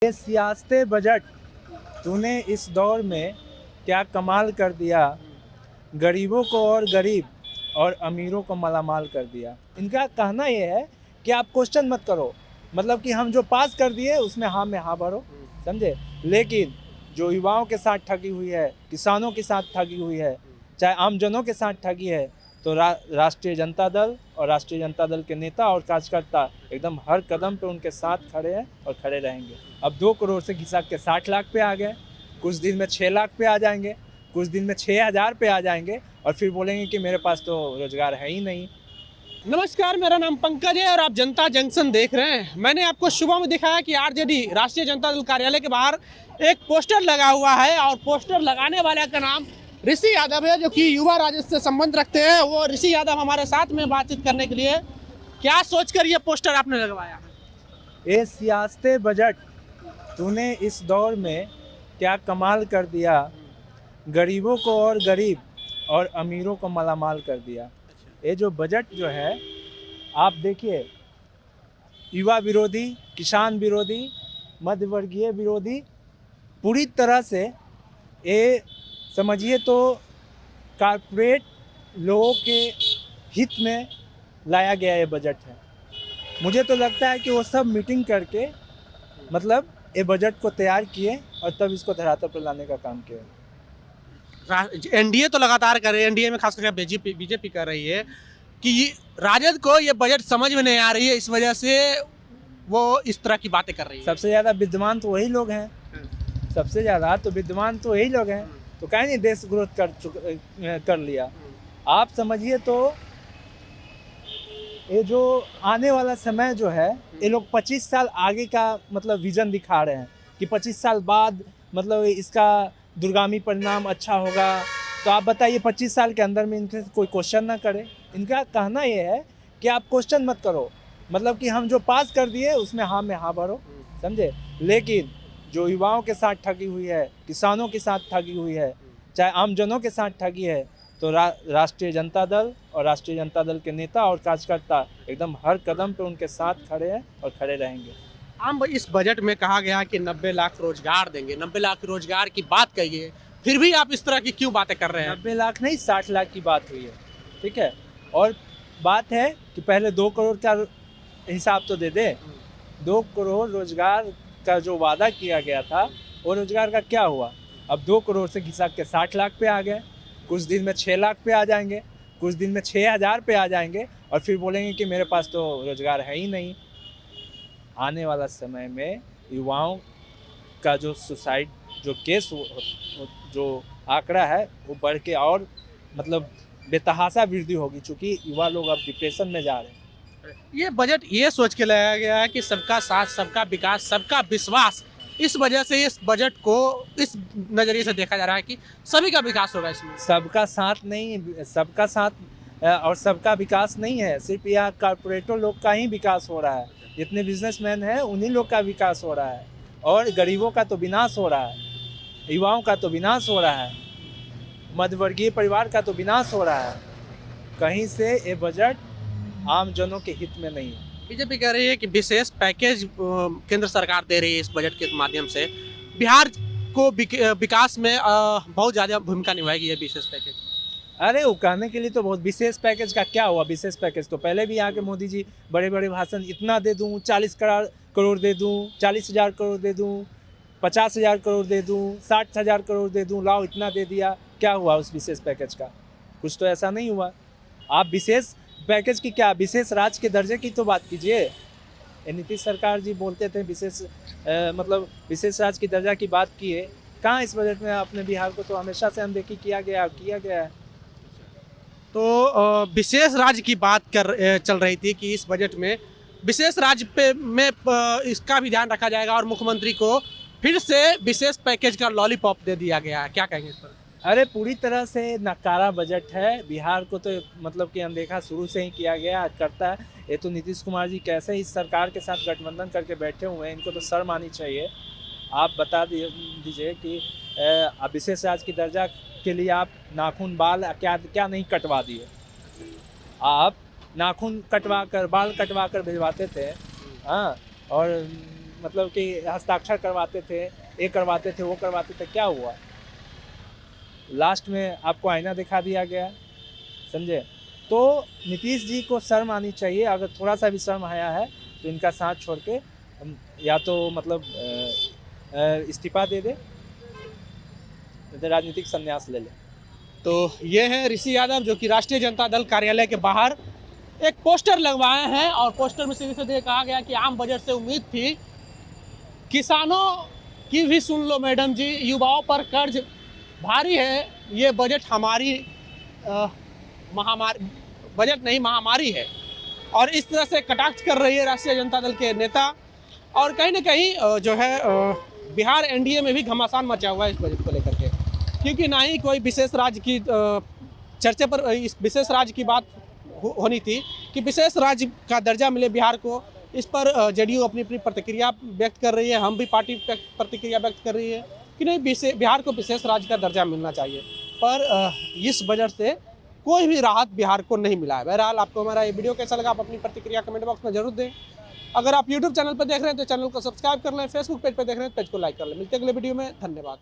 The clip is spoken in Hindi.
ये सियासत बजट तूने इस दौर में क्या कमाल कर दिया, गरीबों को और गरीब और अमीरों को मालामाल कर दिया। इनका कहना ये है कि आप क्वेश्चन मत करो, मतलब कि हम जो पास कर दिए उसमें हाँ में हाँ भरो, समझे। लेकिन जो युवाओं के साथ ठगी हुई है, किसानों के साथ ठगी हुई है, चाहे आमजनों के साथ ठगी है, तो राष्ट्रीय जनता दल और राष्ट्रीय जनता दल के नेता और कार्यकर्ता एकदम हर कदम पे उनके साथ खड़े हैं और खड़े रहेंगे। अब 2 करोड़ से घिसा के 60 लाख पे आ गए, कुछ दिन में 6 लाख पे आ जाएंगे, कुछ दिन में 6,000 पे आ जाएंगे और फिर बोलेंगे कि मेरे पास तो रोजगार है ही नहीं। नमस्कार, मेरा नाम पंकज है और आप जनता जंक्शन देख रहे हैं। मैंने आपको सुबह में दिखाया कि आरजेडी राष्ट्रीय जनता दल कार्यालय के बाहर एक पोस्टर लगा हुआ है और पोस्टर लगाने वाले का नाम ऋषि यादव है, जो कि युवा राजद से संबंध रखते हैं। वो ऋषि यादव हमारे साथ में बातचीत करने के लिए क्या सोचकर ये पोस्टर आपने लगवाया? ये सियासत बजट तूने इस दौर में क्या कमाल कर दिया, गरीबों को और गरीब और अमीरों को मालामाल कर दिया। ये जो बजट जो है, आप देखिए, युवा विरोधी, किसान विरोधी, मध्यवर्गीय विरोधी, पूरी तरह से ये समझिए तो कॉर्पोरेट लोगों के हित में लाया गया ये बजट है। मुझे तो लगता है कि वो सब मीटिंग करके मतलब ये बजट को तैयार किए और तब इसको धरातल पर लाने का काम किया। एनडीए तो लगातार कर रही है, एनडीए में खास करके बीजेपी कर रही है कि राजद को ये बजट समझ में नहीं आ रही है, इस वजह से वो इस तरह की बातें कर रही है। सबसे ज़्यादा विद्वान तो वही लोग हैं, सबसे ज़्यादा तो विद्वान तो वही लोग हैं, तो कहीं नहीं देश ग्रोथ कर लिया। आप समझिए तो ये जो आने वाला समय जो है, ये लोग 25 साल आगे का मतलब विजन दिखा रहे हैं कि 25 साल बाद मतलब इसका दूरगामी परिणाम अच्छा होगा। तो आप बताइए 25 साल के अंदर में इनसे कोई क्वेश्चन ना करे। इनका कहना ये है कि आप क्वेश्चन मत करो, मतलब कि हम जो पास कर दिए उसमें हाँ में हाँ भरो, समझे। लेकिन जो युवाओं के साथ ठगी हुई है, किसानों के साथ ठगी हुई है, चाहे आमजनों के साथ ठगी है, तो राष्ट्रीय जनता दल और राष्ट्रीय जनता दल के नेता और कार्यकर्ता एकदम हर कदम पे उनके साथ खड़े हैं और खड़े रहेंगे। हम इस बजट में कहा गया कि 90 लाख रोजगार देंगे, 90 लाख रोजगार की बात कहिए, फिर भी आप इस तरह की क्यों बातें कर रहे हैं? 90 लाख नहीं, 60 लाख की बात हुई है, ठीक है। और बात है कि पहले 2 करोड़ का हिसाब तो दे दे। 2 करोड़ रोजगार का जो वादा किया गया था, वो रोजगार का क्या हुआ? अब 2 करोड़ से घिसा के 60 लाख पे आ गए, कुछ दिन में 6 लाख पे आ जाएंगे, कुछ दिन में 6,000 पे आ जाएंगे और फिर बोलेंगे कि मेरे पास तो रोजगार है ही नहीं। आने वाला समय में युवाओं का जो सुसाइड जो केस जो आंकड़ा है वो बढ़ के और मतलब बेतहाशा वृद्धि होगी, चूँकि युवा लोग अब डिप्रेशन में जा रहे हैं। ये बजट ये सोच के लाया गया है कि सबका साथ, सबका विकास, सबका विश्वास। इस वजह से इस बजट को इस नजरिए से देखा जा रहा है कि सभी का विकास होगा इसमें। सबका साथ नहीं, सबका साथ और सबका विकास नहीं है, सिर्फ यहाँ कॉर्पोरेटर लोग का ही विकास हो रहा है। जितने बिजनेसमैन हैं उन्हीं लोग का विकास हो रहा है और गरीबों का तो विनाश हो रहा है, युवाओं का तो विनाश हो रहा है, मध्यवर्गीय परिवार का तो विनाश हो रहा है। कहीं से ये बजट आम जनों के हित में नहीं है। बीजेपी कह रही है कि विशेष पैकेज केंद्र सरकार दे रही है, इस बजट के माध्यम से बिहार को विकास में बहुत ज़्यादा भूमिका निभाएगी ये विशेष पैकेज। अरे वो कहने के लिए तो बहुत, विशेष पैकेज का क्या हुआ? विशेष पैकेज तो पहले भी यहाँ के मोदी जी बड़े बड़े भाषण, इतना दे दूँ, 40 करोड़ दे दूँ, 40,000 करोड़ दे दूँ, 50,000 करोड़ दे दूँ, 60,000 करोड़ दे दूँ, लाओ इतना दे दिया। क्या हुआ उस विशेष पैकेज का? कुछ तो ऐसा नहीं हुआ। आप विशेष पैकेज की क्या, विशेष राज्य के दर्जे की तो बात कीजिए। नीतीश सरकार जी बोलते थे विशेष मतलब विशेष राज्य की दर्जा की बात किए, कहाँ इस बजट में? अपने बिहार को तो हमेशा से अनदेखी किया गया है। तो विशेष राज्य की बात चल रही थी कि इस बजट में विशेष राज्य पे में इसका भी ध्यान रखा जाएगा और मुख्यमंत्री को फिर से विशेष पैकेज का लॉलीपॉप दे दिया गया है। क्या कहेंगे इस पर? अरे पूरी तरह से नकारा बजट है। बिहार को तो मतलब कि अनदेखा शुरू से ही किया गया करता है। ये तो नीतीश कुमार जी कैसे इस सरकार के साथ गठबंधन करके बैठे हुए हैं, इनको तो शर्म आनी चाहिए। आप बता दीजिए कि विशेष राज्य की दर्जा के लिए आप नाखून, बाल क्या नहीं कटवा दिए। आप नाखून कटवा कर, बाल कटवा कर भिजवाते थे, हाँ, और मतलब कि हस्ताक्षर करवाते थे, ये करवाते थे, वो करवाते थे, क्या हुआ? लास्ट में आपको आईना दिखा दिया गया, समझे? तो नीतीश जी को शर्म आनी चाहिए। अगर थोड़ा सा भी शर्म आया है तो इनका साथ छोड़ के या तो मतलब इस्तीफा दे दे, तो राजनीतिक संन्यास ले ले। तो ये है ऋषि यादव, जो कि राष्ट्रीय जनता दल कार्यालय के बाहर एक पोस्टर लगवाए हैं, और पोस्टर में सीधे सीधे कहा गया कि आम बजट से उम्मीद थी, किसानों की भी सुन लो मैडम जी, युवाओं पर कर्ज भारी है, ये बजट हमारी महामारी, बजट नहीं महामारी है। और इस तरह से कटाक्ष कर रही है राष्ट्रीय जनता दल के नेता। और कहीं ना कहीं जो है बिहार एनडीए में भी घमासान मचा हुआ है इस बजट को लेकर के, क्योंकि ना ही कोई विशेष राज्य की चर्चा पर, इस विशेष राज्य की बात होनी थी कि विशेष राज्य का दर्जा मिले बिहार को। इस पर जेडीयू अपनी अपनी प्रतिक्रिया व्यक्त कर रही है, हम भी पार्टी प्रतिक्रिया व्यक्त कर रही है कि नहीं, बिहार को विशेष राज्य का दर्जा मिलना चाहिए। पर इस बजट से कोई भी राहत बिहार को नहीं मिला है। बहरहाल आपको हमारा ये वीडियो कैसा लगा, आप अपनी प्रतिक्रिया कमेंट बॉक्स में जरूर दें। अगर आप यूट्यूब चैनल पर देख रहे हैं तो चैनल को सब्सक्राइब कर लें, फेसबुक पेज पर देख रहे हैं तो पेज को लाइक कर लें। मिलते हैं अगले वीडियो में, धन्यवाद।